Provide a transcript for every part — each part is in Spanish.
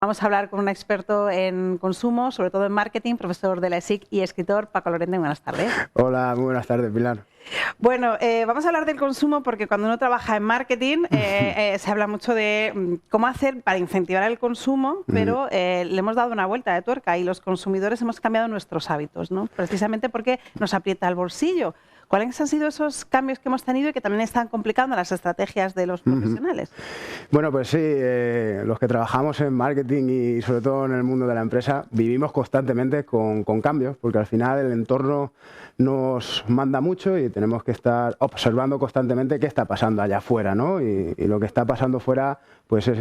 Vamos a hablar con un experto en consumo, sobre todo en marketing, profesor de la ESIC y escritor, Paco Lorente. Buenas tardes. Hola, muy buenas tardes, Pilar. Bueno, vamos a hablar del consumo porque cuando uno trabaja en marketing se habla mucho de cómo hacer para incentivar el consumo, pero le hemos dado una vuelta de tuerca y los consumidores hemos cambiado nuestros hábitos, ¿no? Precisamente porque nos aprieta el bolsillo. ¿Cuáles han sido esos cambios que hemos tenido y que también están complicando las estrategias de los profesionales? Bueno, pues sí, los que trabajamos en marketing y sobre todo en el mundo de la empresa vivimos constantemente con cambios, porque al final el entorno nos manda mucho y tenemos que estar observando constantemente qué está pasando allá afuera, ¿no? Y lo que está pasando fuera pues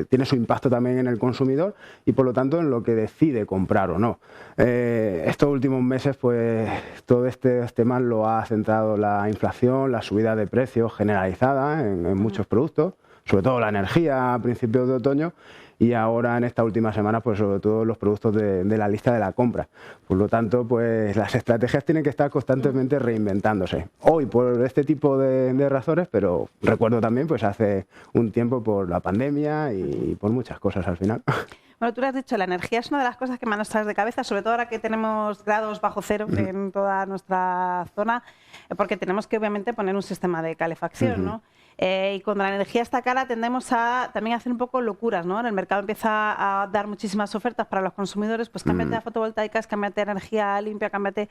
tiene su impacto también en el consumidor y por lo tanto en lo que decide comprar o no. Estos últimos meses pues todo este tema lo ha centrado la inflación, la subida de precios generalizada en muchos productos, sobre todo la energía a principios de otoño y ahora en esta última semana pues sobre todo los productos de la lista de la compra. Por lo tanto pues las estrategias tienen que estar constantemente reinventándose. Hoy por este tipo de razones, pero recuerdo también pues hace un tiempo por la pandemia y por muchas cosas al final. Bueno, tú lo has dicho, la energía es una de las cosas que más nos traes de cabeza, sobre todo ahora que tenemos grados bajo cero en toda nuestra zona, porque tenemos que obviamente poner un sistema de calefacción, ¿no? Y cuando la energía está cara tendemos a también hacer un poco locuras, ¿no? El mercado empieza a dar muchísimas ofertas para los consumidores, pues cámbiate a fotovoltaicas, cámbiate a energía limpia, cámbiate...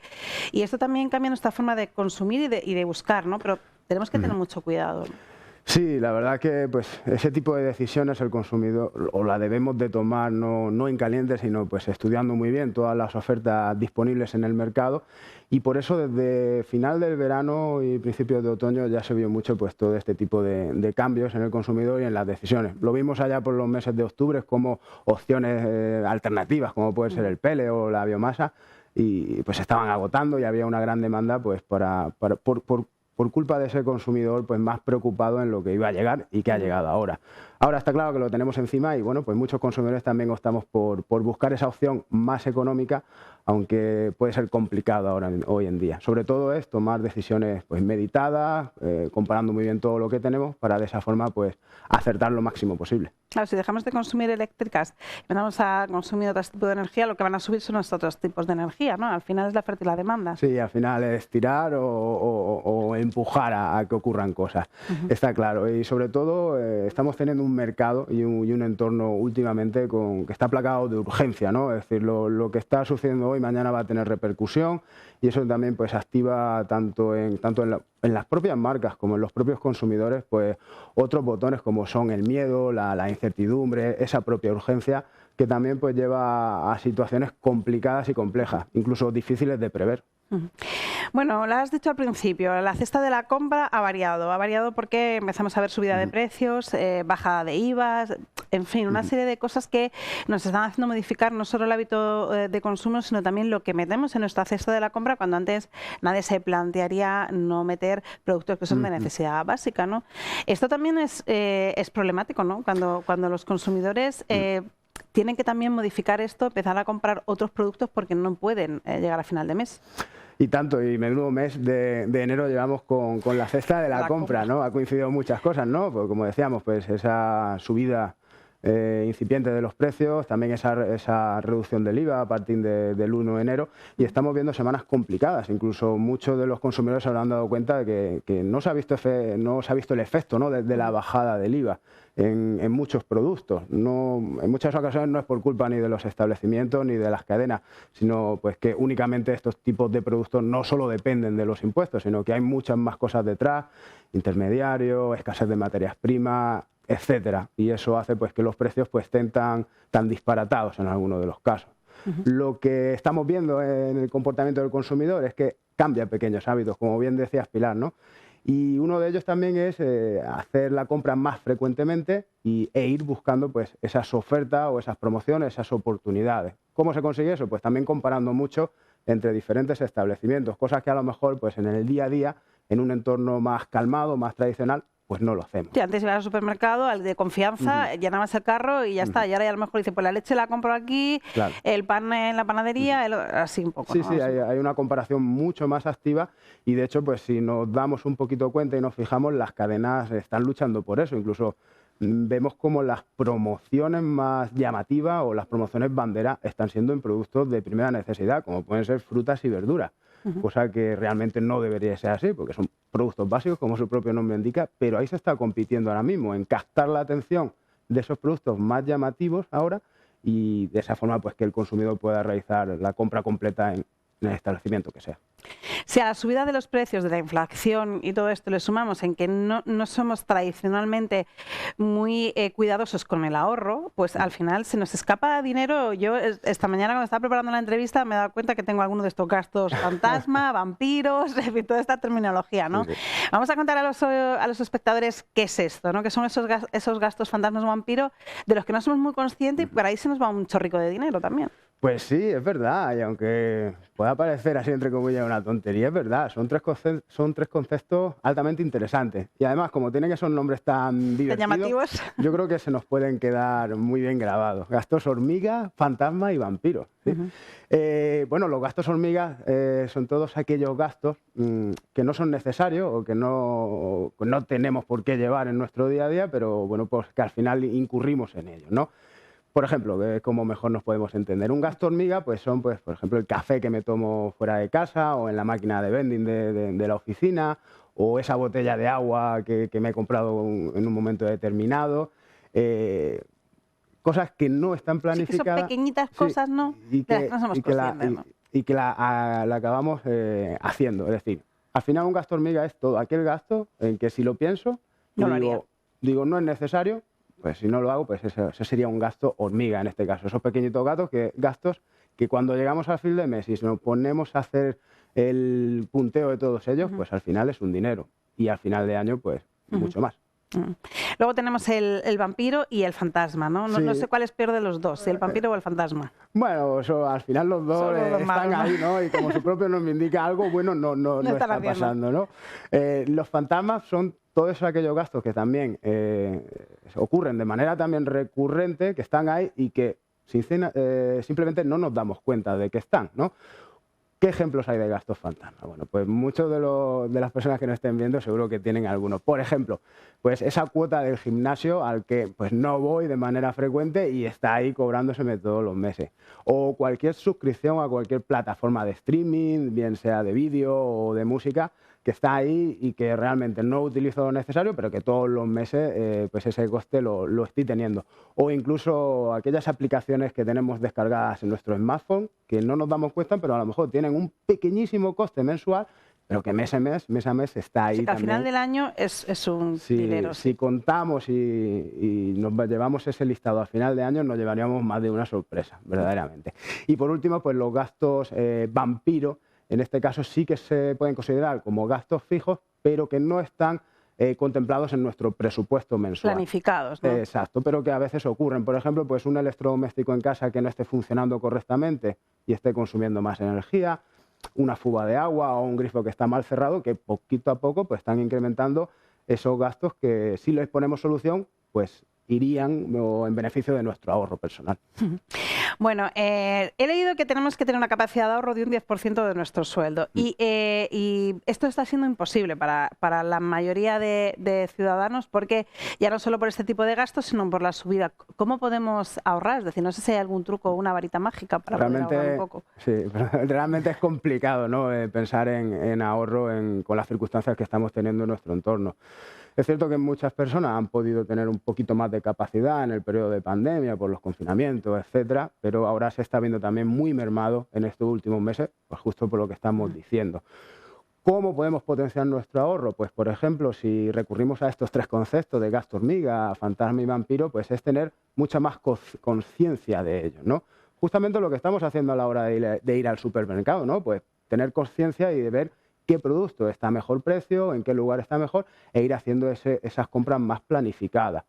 Y esto también cambia nuestra forma de consumir y de buscar, ¿no? Pero tenemos que tener mucho cuidado, ¿no? Sí, la verdad que pues ese tipo de decisiones el consumidor o la debemos de tomar no en caliente, sino pues estudiando muy bien todas las ofertas disponibles en el mercado y por eso desde final del verano y principios de otoño ya se vio mucho pues todo este tipo de cambios en el consumidor y en las decisiones. Lo vimos allá por los meses de octubre como opciones alternativas como puede ser el pele o la biomasa y pues estaban agotando y había una gran demanda pues por culpa de ese consumidor pues más preocupado en lo que iba a llegar y que ha llegado ahora. Ahora está claro que lo tenemos encima y bueno, pues muchos consumidores también optamos por buscar esa opción más económica, aunque puede ser complicado ahora hoy en día. Sobre todo es tomar decisiones pues meditadas, comparando muy bien todo lo que tenemos para de esa forma pues acertar lo máximo posible. Claro, si dejamos de consumir eléctricas y empezamos a consumir otro tipo de energía, lo que van a subir son los otros tipos de energía, ¿no? Al final es la oferta y la demanda. Sí, al final es tirar o empujar a que ocurran cosas, está claro. Y sobre todo estamos teniendo un mercado y un entorno últimamente que está plagado de urgencia, ¿no? Es decir, lo que está sucediendo hoy mañana va a tener repercusión y eso también pues activa tanto en las propias marcas como en los propios consumidores pues otros botones como son el miedo, la incertidumbre, esa propia urgencia que también pues lleva a situaciones complicadas y complejas, incluso difíciles de prever. Bueno, lo has dicho al principio, la cesta de la compra ha variado porque empezamos a ver subida de precios, bajada de IVA, en fin, una serie de cosas que nos están haciendo modificar no solo el hábito de consumo, sino también lo que metemos en nuestra cesta de la compra cuando antes nadie se plantearía no meter productos que son de necesidad básica, ¿no? Esto también es problemático, ¿no? Cuando los consumidores... tienen que también modificar esto, empezar a comprar otros productos porque no pueden llegar a final de mes. Y tanto, y menudo mes de enero llevamos con la cesta de la compra, ¿no? Ha coincidido muchas cosas, ¿no? Pues como decíamos, pues esa subida incipiente de los precios, también esa reducción del IVA a partir del 1 de enero y estamos viendo semanas complicadas, incluso muchos de los consumidores se habrán dado cuenta de que no se ha visto el efecto, ¿no? de la bajada del IVA en muchos productos. En muchas ocasiones no es por culpa ni de los establecimientos ni de las cadenas, sino pues que únicamente estos tipos de productos no solo dependen de los impuestos, sino que hay muchas más cosas detrás, intermediarios, escasez de materias primas, etcétera, y eso hace pues que los precios pues estén tan disparatados en algunos de los casos. Lo que estamos viendo en el comportamiento del consumidor es que cambia pequeños hábitos, como bien decías, Pilar, ¿no? Y uno de ellos también es hacer la compra más frecuentemente e ir buscando pues esas ofertas o esas promociones, esas oportunidades. ¿Cómo se consigue eso? Pues también comparando mucho entre diferentes establecimientos, cosas que a lo mejor pues en el día a día, en un entorno más calmado, más tradicional, pues no lo hacemos. Sí, antes ibas al supermercado, al de confianza, llenabas el carro y ya está. Y ahora ya a lo mejor dice, pues la leche la compro aquí, claro, el pan en la panadería, así un poco. Sí, ¿no? sí, hay una comparación mucho más activa y de hecho, pues si nos damos un poquito cuenta y nos fijamos, las cadenas están luchando por eso. Incluso vemos como las promociones más llamativas o las promociones bandera están siendo en productos de primera necesidad, como pueden ser frutas y verduras, cosa que realmente no debería ser así, porque son productos básicos, como su propio nombre indica, pero ahí se está compitiendo ahora mismo en captar la atención de esos productos más llamativos ahora y de esa forma pues que el consumidor pueda realizar la compra completa en el establecimiento que sea. Si a la subida de los precios, de la inflación y todo esto le sumamos en que no somos tradicionalmente muy cuidadosos con el ahorro, pues al final se nos escapa dinero. Yo esta mañana cuando estaba preparando la entrevista me he dado cuenta que tengo alguno de estos gastos fantasma, vampiros, en fin, toda esta terminología, ¿no? Sí, sí. Vamos a contar a los espectadores qué es esto, ¿no? Que son esos gastos fantasmas o vampiro de los que no somos muy conscientes y por ahí se nos va un chorrico de dinero también. Pues sí, es verdad, y aunque pueda parecer así entre comillas una tontería, es verdad, son tres conceptos altamente interesantes. Y además, como tienen esos nombres tan divertidos, llamativos, yo creo que se nos pueden quedar muy bien grabados. Gastos hormiga, fantasma y vampiro. ¿Sí? Bueno, los gastos hormigas son todos aquellos gastos que no son necesarios o que no tenemos por qué llevar en nuestro día a día, pero bueno, pues que al final incurrimos en ellos, ¿no? Por ejemplo, como mejor nos podemos entender. Un gasto hormiga, pues son, pues, por ejemplo, el café que me tomo fuera de casa o en la máquina de vending de la oficina o esa botella de agua que me he comprado en un momento determinado. Cosas que no están planificadas. Sí, que son pequeñitas cosas, ¿no? Y que la acabamos haciendo. Es decir, al final un gasto hormiga es todo aquel gasto en que si lo pienso, digo, no es necesario. Pues si no lo hago, pues eso sería un gasto hormiga en este caso. Esos pequeñitos gastos que cuando llegamos al fin de mes y nos ponemos a hacer el punteo de todos ellos, pues al final es un dinero. Y al final de año, pues mucho más. Luego tenemos el vampiro y el fantasma, ¿no? Sí. No sé cuál es peor de los dos, si el vampiro o el fantasma. Bueno, al final los dos están ahí, ¿no? Y como su propio nombre indica, algo bueno no está pasando, ¿no? Los fantasmas son todos aquellos gastos que también ocurren de manera también recurrente, que están ahí y que simplemente no nos damos cuenta de que están, ¿no? ¿Qué ejemplos hay de gastos fantasma? Bueno, pues muchos de las personas que nos estén viendo seguro que tienen algunos. Por ejemplo, pues esa cuota del gimnasio al que pues no voy de manera frecuente y está ahí cobrándoseme todos los meses. O cualquier suscripción a cualquier plataforma de streaming, bien sea de vídeo o de música, que está ahí y que realmente no utilizo lo necesario, pero que todos los meses pues ese coste lo estoy teniendo. O incluso aquellas aplicaciones que tenemos descargadas en nuestro smartphone, que no nos damos cuenta, pero a lo mejor tienen un pequeñísimo coste mensual, pero que mes a mes está ahí. Sí, que al final del año es un dinero. Si contamos y nos llevamos ese listado al final de año, nos llevaríamos más de una sorpresa, verdaderamente. Y por último, pues los gastos vampiro. En este caso sí que se pueden considerar como gastos fijos, pero que no están contemplados en nuestro presupuesto mensual. Planificados, ¿no? Exacto, pero que a veces ocurren. Por ejemplo, pues un electrodoméstico en casa que no esté funcionando correctamente y esté consumiendo más energía, una fuga de agua o un grifo que está mal cerrado, que poquito a poco pues están incrementando esos gastos que si les ponemos solución, pues irían en beneficio de nuestro ahorro personal. Bueno, he leído que tenemos que tener una capacidad de ahorro de un 10% de nuestro sueldo y esto está siendo imposible para la mayoría de ciudadanos porque ya no solo por este tipo de gastos, sino por la subida. ¿Cómo podemos ahorrar? Es decir, no sé si hay algún truco o una varita mágica para poder ahorrar un poco. Sí, realmente es complicado, ¿no? Pensar en ahorro con las circunstancias que estamos teniendo en nuestro entorno. Es cierto que muchas personas han podido tener un poquito más de capacidad en el periodo de pandemia por los confinamientos, etcétera, pero ahora se está viendo también muy mermado en estos últimos meses, pues justo por lo que estamos diciendo. ¿Cómo podemos potenciar nuestro ahorro? Pues, por ejemplo, si recurrimos a estos tres conceptos de gasto hormiga, fantasma y vampiro, pues es tener mucha más conciencia de ello, ¿no? Justamente lo que estamos haciendo a la hora de ir al supermercado, ¿no? Pues tener conciencia y de ver qué producto está a mejor precio, en qué lugar está mejor, e ir haciendo esas compras más planificadas.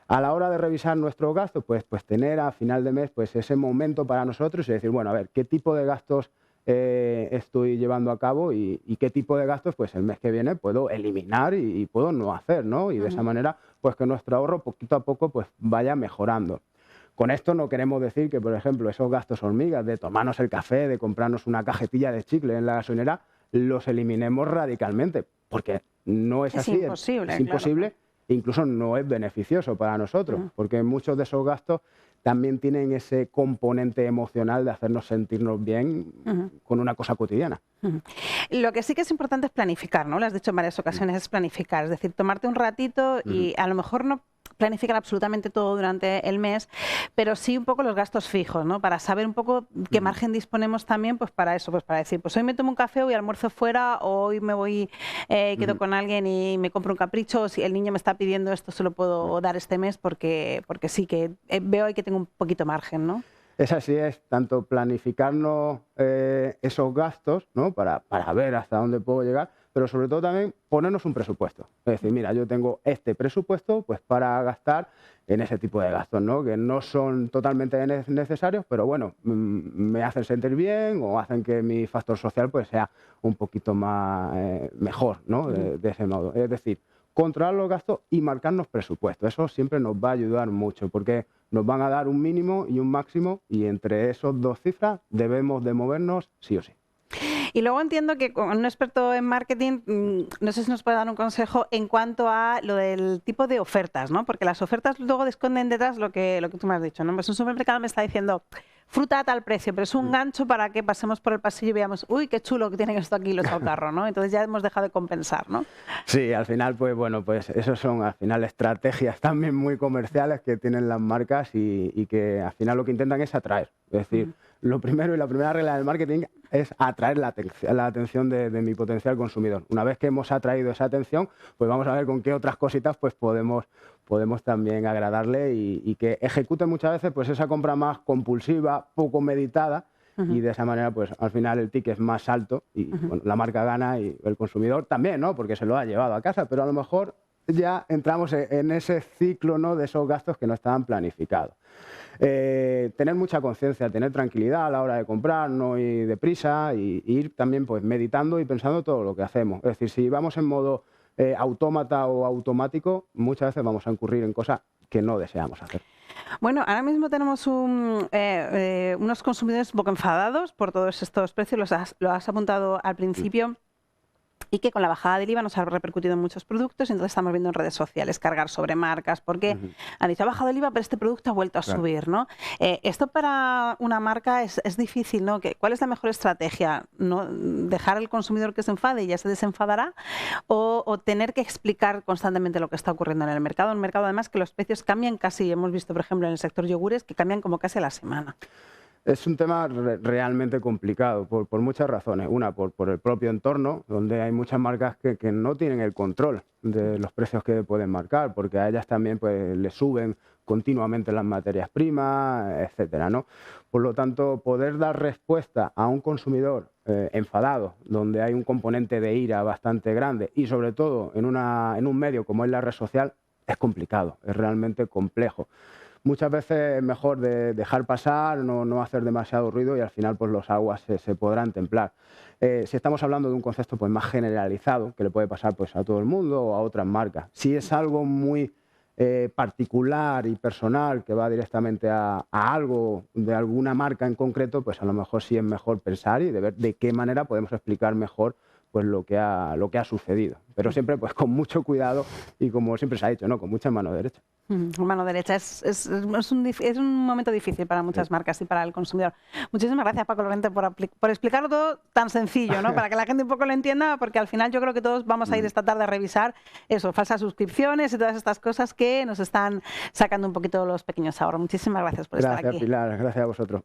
A la hora de revisar nuestros gastos, pues tener a final de mes pues ese momento para nosotros y decir, bueno, a ver, ¿qué tipo de gastos estoy llevando a cabo y qué tipo de gastos pues el mes que viene puedo eliminar y puedo no hacer, ¿no? Y de esa manera pues que nuestro ahorro poquito a poco pues vaya mejorando. Con esto no queremos decir que, por ejemplo, esos gastos hormigas de tomarnos el café, de comprarnos una cajetilla de chicle en la gasolinera, los eliminemos radicalmente, porque no es así. Imposible, es imposible, claro. incluso no es beneficioso para nosotros, porque muchos de esos gastos también tienen ese componente emocional de hacernos sentirnos bien con una cosa cotidiana. Lo que sí que es importante es planificar, ¿no? Lo has dicho en varias ocasiones, es planificar, es decir, tomarte un ratito y a lo mejor no planificar absolutamente todo durante el mes, pero sí un poco los gastos fijos, ¿no? Para saber un poco qué margen disponemos también, pues para eso, pues para decir, pues hoy me tomo un café, hoy almuerzo fuera, o hoy me voy, quedo con alguien y me compro un capricho, o si el niño me está pidiendo esto, se lo puedo dar este mes porque sí que veo ahí que tengo un poquito margen, ¿no? Es así, es tanto planificarnos esos gastos, ¿no? Para ver hasta dónde puedo llegar, pero sobre todo también ponernos un presupuesto. Es decir, mira, yo tengo este presupuesto pues para gastar en ese tipo de gastos, ¿no? Que no son totalmente necesarios, pero bueno, me hacen sentir bien o hacen que mi factor social pues sea un poquito más mejor, ¿no? De ese modo. Es decir, controlar los gastos y marcarnos presupuestos. Eso siempre nos va a ayudar mucho porque nos van a dar un mínimo y un máximo y entre esos dos cifras debemos de movernos sí o sí. Y luego entiendo que con un experto en marketing, no sé si nos puede dar un consejo en cuanto a lo del tipo de ofertas, ¿no? Porque las ofertas luego esconden detrás lo que tú me has dicho, ¿no? Pues un supermercado me está diciendo fruta a tal precio, pero es un gancho para que pasemos por el pasillo y veamos, uy, qué chulo que tienen esto aquí, lo echado carro, ¿no? Entonces ya hemos dejado de compensar, ¿no? Sí, al final, pues bueno, pues esos son al final estrategias también muy comerciales que tienen las marcas y que al final lo que intentan es atraer. Es decir, lo primero y la primera regla del marketing es atraer la atención de mi potencial consumidor. Una vez que hemos atraído esa atención, pues vamos a ver con qué otras cositas pues podemos también agradarle y que ejecute muchas veces pues esa compra más compulsiva, poco meditada, y de esa manera pues al final el ticket es más alto y bueno, la marca gana y el consumidor también, ¿no? Porque se lo ha llevado a casa, pero a lo mejor ya entramos en ese ciclo, ¿no? De esos gastos que no estaban planificados. Tener mucha conciencia, tener tranquilidad a la hora de comprar, no ir deprisa y ir también pues meditando y pensando todo lo que hacemos. Es decir, si vamos en modo autómata o automático, muchas veces vamos a incurrir en cosas que no deseamos hacer. Bueno, ahora mismo tenemos unos consumidores un poco enfadados por todos estos precios, lo has apuntado al principio. Y que con la bajada del IVA nos ha repercutido en muchos productos y entonces estamos viendo en redes sociales cargar sobre marcas porque han dicho ha bajado el IVA pero este producto ha vuelto a subir, ¿no? Esto para una marca es difícil, ¿no? ¿Cuál es la mejor estrategia? ¿No? ¿Dejar al consumidor que se enfade y ya se desenfadará? ¿O tener que explicar constantemente lo que está ocurriendo en el mercado? Un mercado además que los precios cambian casi, hemos visto por ejemplo en el sector yogures que cambian como casi a la semana. Es un tema realmente complicado por muchas razones. Una, por el propio entorno, donde hay muchas marcas que no tienen el control de los precios que pueden marcar, porque a ellas también pues, le suben continuamente las materias primas, etcétera, ¿no? Por lo tanto, poder dar respuesta a un consumidor enfadado, donde hay un componente de ira bastante grande y sobre todo en un medio como es la red social, es complicado, es realmente complejo. Muchas veces es mejor dejar pasar, no hacer demasiado ruido y al final pues, los aguas se podrán templar. Si estamos hablando de un concepto pues, más generalizado, que le puede pasar pues, a todo el mundo o a otras marcas, si es algo muy particular y personal que va directamente a algo de alguna marca en concreto, pues a lo mejor sí es mejor pensar y de ver de qué manera podemos explicar mejor pues lo que ha sucedido. Pero siempre pues con mucho cuidado y como siempre se ha dicho, ¿no? Con mucha mano derecha. Mano derecha. Es un momento difícil para muchas marcas y para el consumidor. Muchísimas gracias, Paco Lorente, por explicarlo todo tan sencillo, ¿no? Para que la gente un poco lo entienda, porque al final yo creo que todos vamos a ir esta tarde a revisar eso, falsas suscripciones y todas estas cosas que nos están sacando un poquito los pequeños ahorros. Muchísimas gracias por estar aquí. Gracias, Pilar. Gracias a vosotros.